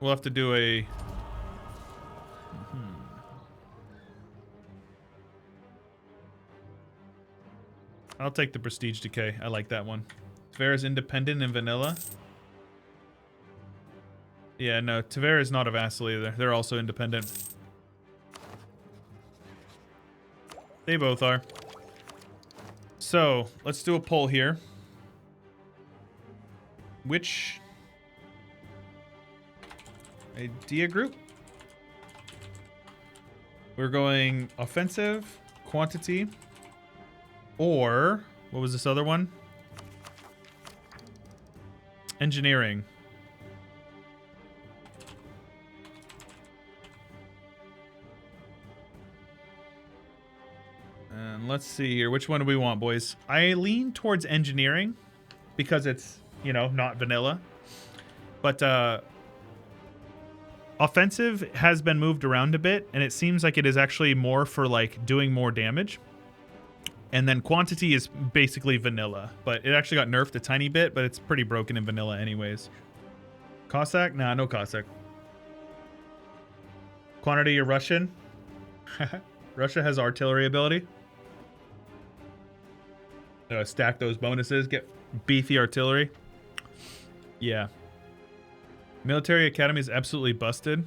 We'll have to do a... I'll take the Prestige Decay. I like that one. Tavera is independent in vanilla. Yeah, no, Tavera is not a vassal either. They're also independent. They both are. So, let's do a poll here. Which idea group? We're going offensive, quantity, or what was this other one? Engineering. And let's see here. Which one do we want, boys? I lean towards engineering because it's, you know, not vanilla. But offensive has been moved around a bit, and it seems like it is actually more for like doing more damage. And then quantity is basically vanilla, but it actually got nerfed a tiny bit, but it's pretty broken in vanilla anyways. Cossack? Nah, no Cossack. Quantity or Russian? Russia has artillery ability. Stack those bonuses, get beefy artillery. Yeah. Military Academy is absolutely busted.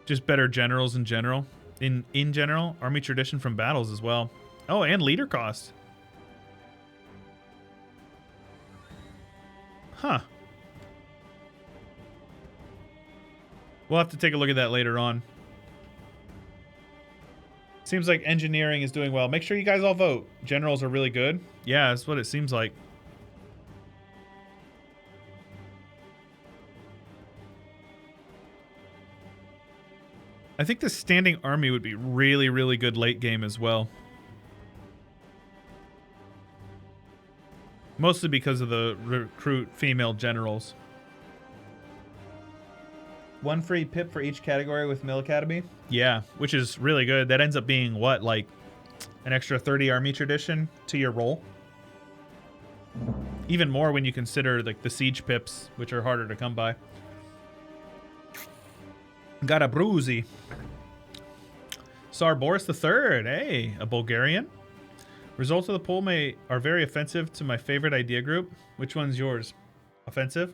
Just better generals in general. In general, army tradition from battles as well. Oh, and leader cost. Huh. We'll have to take a look at that later on. Seems like engineering is doing well. Make sure you guys all vote. Generals are really good. Yeah, that's what it seems like. I think the standing army would be really, really good late game as well. Mostly because of the recruit female generals. One free pip for each category with Mill Academy? Yeah, which is really good. That ends up being, what, like an extra 30 army tradition to your roll? Even more when you consider like the siege pips, which are harder to come by. Got a bruisey. Tsar Boris III, hey, a Bulgarian. Results of the poll are very offensive to my favorite idea group. Which one's yours? Offensive?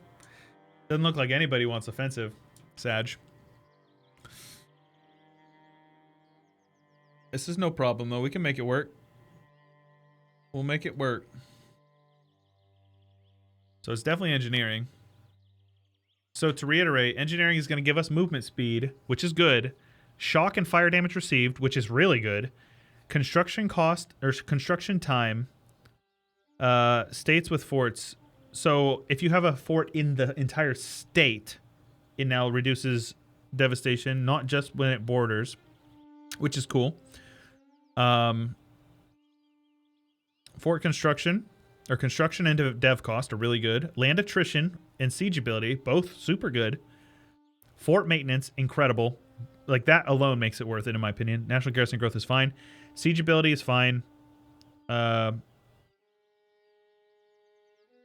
Doesn't look like anybody wants offensive. Sag. This is no problem though. We can make it work. We'll make it work. So it's definitely engineering. So to reiterate, engineering is going to give us movement speed, which is good. Shock and fire damage received, which is really good. Construction cost, or construction time. States with forts. So if you have a fort in the entire state, it now reduces devastation, not just when it borders, which is cool. Fort construction, or construction and dev cost are really good. Land attrition and siege ability, both super good. Fort maintenance, incredible. Like that alone makes it worth it, in my opinion. National garrison growth is fine. Siege ability is fine. So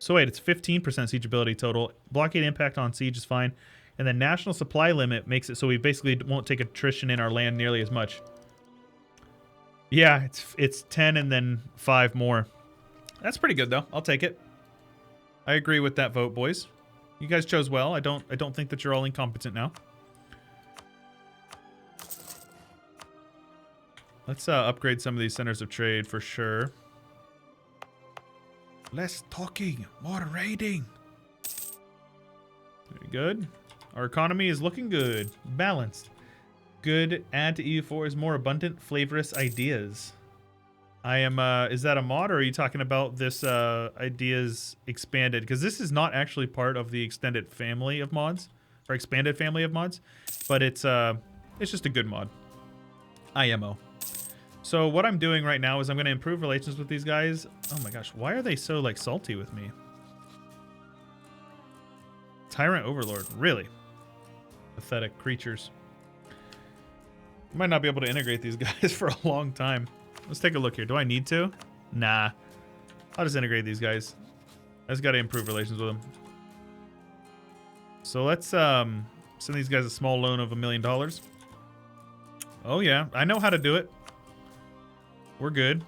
wait, it's 15% siege ability total. Blockade impact on siege is fine. And then national supply limit makes it so we basically won't take attrition in our land nearly as much. Yeah, it's 10 and then 5 more. That's pretty good though. I'll take it. I agree with that vote, boys. You guys chose well. I don't think that you're all incompetent now. Let's upgrade some of these centers of trade for sure. Less talking, more raiding. Very good. Our economy is looking good. Balanced. Good. Add to EU4 is more abundant, flavorous ideas. I am, is that a mod, or are you talking about this ideas expanded? Because this is not actually part of the extended family of mods, or expanded family of mods, but it's just a good mod. IMO. So what I'm doing right now is I'm going to improve relations with these guys. Oh my gosh, why are they so like salty with me? Tyrant Overlord, really? Pathetic creatures. Might not be able to integrate these guys for a long time. Let's take a look here. Do I need to? Nah. I'll just integrate these guys. I just got to improve relations with them. So let's Send these guys a small loan of $1 million. Oh yeah, I know how to do it. We're good.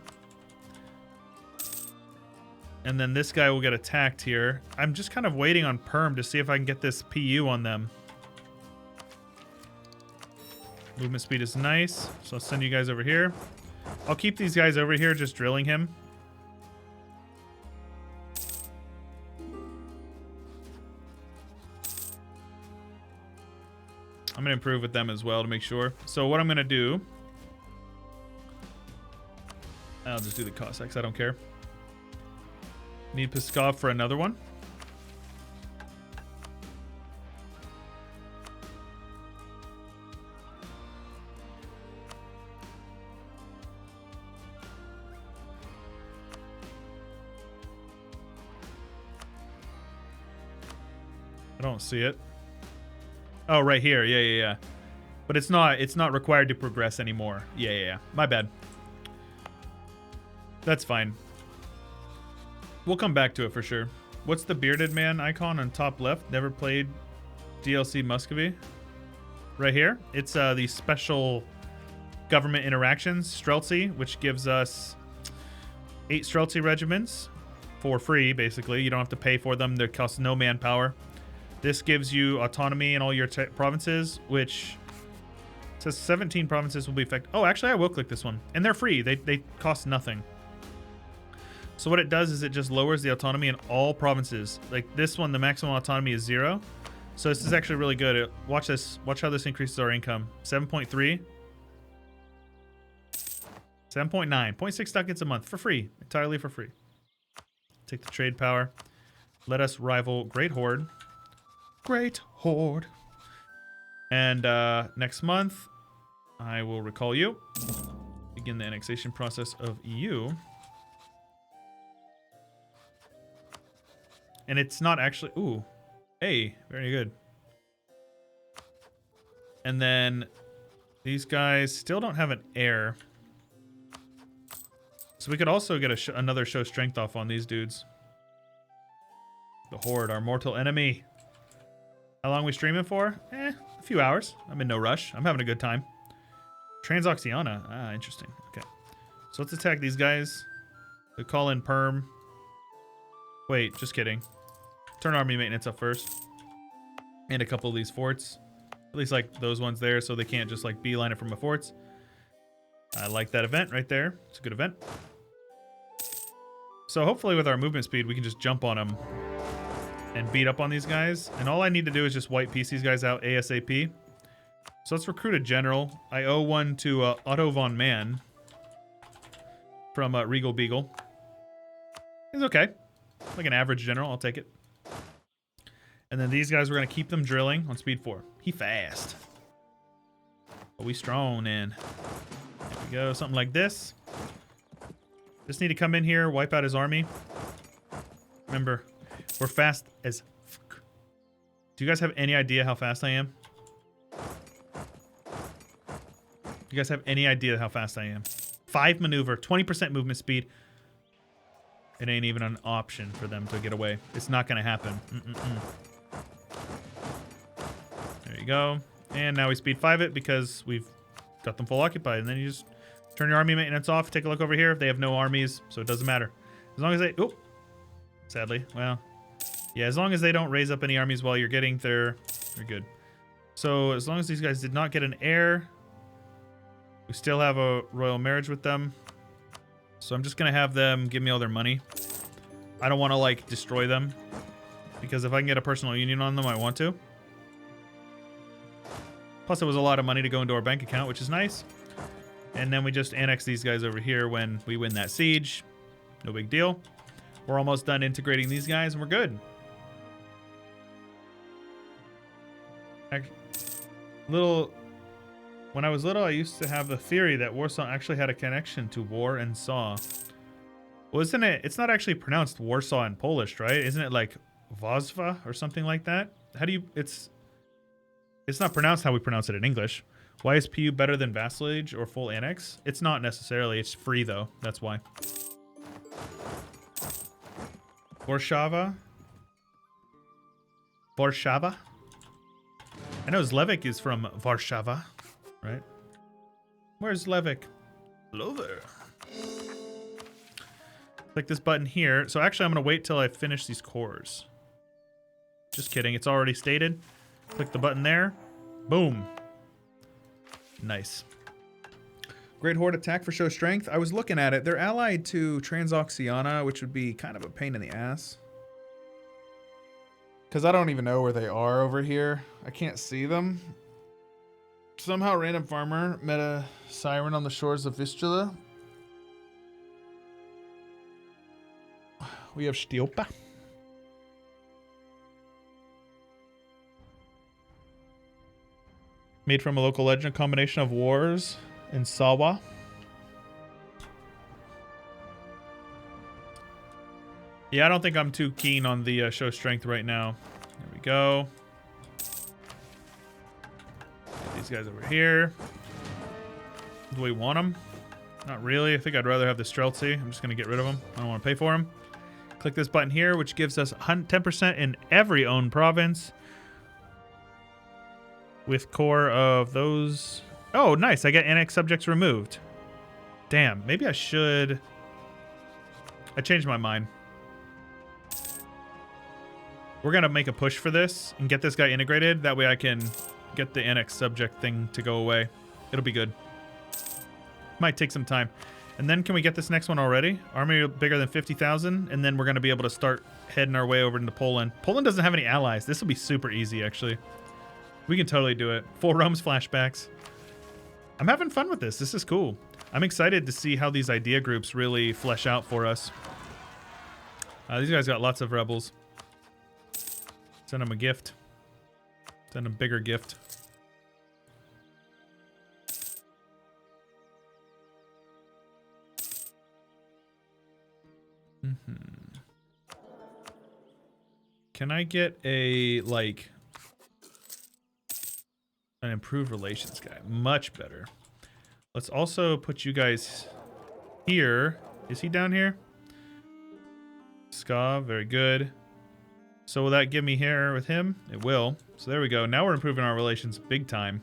And then this guy will get attacked here. I'm just kind of waiting on Perm to see if I can get this PU on them. Movement speed is nice, so I'll send you guys over here. I'll keep these guys over here just drilling him. I'm going to improve with them as well to make sure. So what I'm going to do... I'll just do the Cossacks, I don't care. Need Pskov for another one. I don't see it. Oh, right here. Yeah. But it's not required to progress anymore. Yeah. My bad. That's fine. We'll come back to it for sure. What's the bearded man icon on top left? Never played DLC Muscovy. Right here. It's the special government interactions, Streltsy, which gives us 8 Streltsy regiments for free, basically. You don't have to pay for them. They cost no manpower. This gives you autonomy in all your provinces, which says 17 provinces will be affected. Oh, actually, I will click this one. And they're free. They cost nothing. So what it does is it just lowers the autonomy in all provinces. Like this one, the maximum autonomy is 0. So this is actually really good. Watch this. Watch how this increases our income. 7.3. 7.9. 0.6 ducats a month for free. Entirely for free. Take the trade power. Let us rival Great Horde. Great Horde. And next month, I will recall you. Begin the annexation process of EU. And it's not actually... Ooh. Hey, very good. And then these guys still don't have an heir. So we could also get another show strength off on these dudes. The Horde, our mortal enemy. How long are we streaming for? A few hours. I'm in no rush. I'm having a good time. Transoxiana. Ah, interesting. Okay. So let's attack these guys. They call in Perm. Wait, just kidding. Turn army maintenance up first. And a couple of these forts. At least like those ones there so they can't just like beeline it from the forts. I like that event right there. It's a good event. So hopefully with our movement speed, we can just jump on them and beat up on these guys. And all I need to do is just white piece these guys out ASAP. So let's recruit a general. I owe one to Otto von Mann from Regal Beagle. He's okay. Like an average general, I'll take it. And then these guys, we're going to keep them drilling on speed 4. He fast. But we strong, and there we go. Something like this. Just need to come in here, wipe out his army. Remember, we're fast as fuck. Do you guys have any idea how fast I am? Do you guys have any idea how fast I am? 5 maneuver, 20% movement speed. It ain't even an option for them to get away. It's not going to happen. There you go. And now we speed 5 it because we've got them full occupied. And then you just turn your army maintenance off. Take a look over here. They have no armies, so it doesn't matter. As long as they... Oh, sadly. Well, yeah, as long as they don't raise up any armies while you're getting there, you're good. So as long as these guys did not get an heir, we still have a royal marriage with them. So I'm just going to have them give me all their money. I don't want to, like, destroy them. Because if I can get a personal union on them, I want to. Plus, it was a lot of money to go into our bank account, which is nice. And then we just annex these guys over here when we win that siege. No big deal. We're almost done integrating these guys, and we're good. When I was little, I used to have the theory that Warsaw actually had a connection to war and saw. Well, isn't it? It's not actually pronounced Warsaw in Polish, right? Isn't it like Wozwa or something like that? How do you... It's not pronounced how we pronounce it in English. Why is PU better than vassalage or full annex? It's not necessarily. It's free, though. That's why. Warszawa? Warszawa? I know Zlevik is from Warsaw, right? Where's Zlevik? Over. Click this button here. So actually, I'm going to wait till I finish these cores. Just kidding. It's already stated. Click the button there. Boom. Nice. Great Horde attack for show strength. I was looking at it. They're allied to Transoxiana, which would be kind of a pain in the ass. Because I don't even know where they are over here. I can't see them. Somehow random farmer met a siren on the shores of Vistula. We have Stiopa. Made from a local legend, a combination of wars and Sawa. Yeah, I don't think I'm too keen on the show strength right now. There we go. Get these guys over here. Do we want them? Not really. I think I'd rather have the Streltsy. I'm just going to get rid of them. I don't want to pay for them. Click this button here, which gives us 10% in every owned province. With core of those. Oh, nice. I get annexed subjects removed. Damn. Maybe I should. I changed my mind. We're going to make a push for this and get this guy integrated. That way I can get the annexed subject thing to go away. It'll be good. Might take some time. And then can we get this next one already? Army bigger than 50,000. And then we're going to be able to start heading our way over into Poland. Poland doesn't have any allies. This will be super easy, actually. We can totally do it. Full Rome's flashbacks. I'm having fun with this. This is cool. I'm excited to see how these idea groups really flesh out for us. These guys got lots of rebels. Send them a gift. Send them a bigger gift. Can I get a, like, an improved relations guy? Much better. Let's also put you guys here. Is he down here? Ska, very good. So will that give me here with him? It will. So there we go. Now we're improving our relations big time.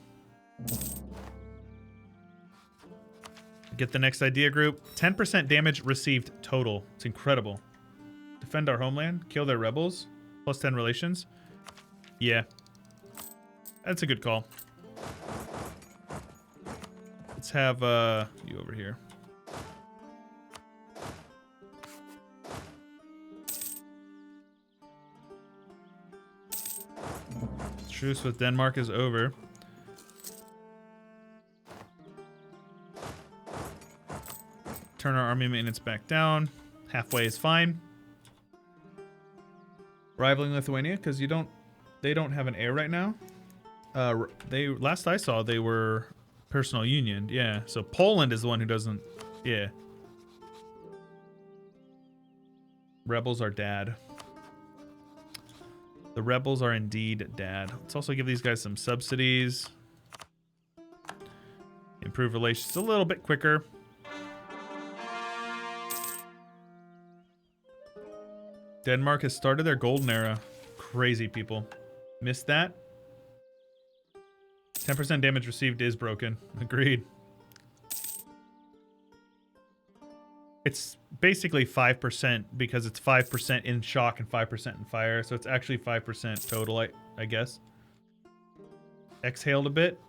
Get the next idea group. 10% damage received total. It's incredible. Defend our homeland. Kill their rebels. Plus 10 relations. Yeah. That's a good call. Let's have you over here. Truce with Denmark is over. Turn our army maintenance back down. Halfway is fine. Rivaling Lithuania because they don't have an heir right now. They last I saw they were personal union. Yeah, so Poland is the one who doesn't. Yeah. Rebels are dad. The rebels are indeed dad. Let's also give these guys some subsidies. Improve relations a little bit quicker. Denmark has started their golden era. Crazy people. Missed that? 10% damage received is broken. Agreed. It's basically 5% because it's 5% in shock and 5% in fire. So it's actually 5% total, I guess. Exhaled a bit.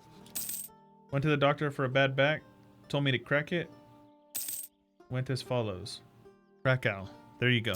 Went to the doctor for a bad back. Told me to crack it. Went as follows. Krakow. There you go.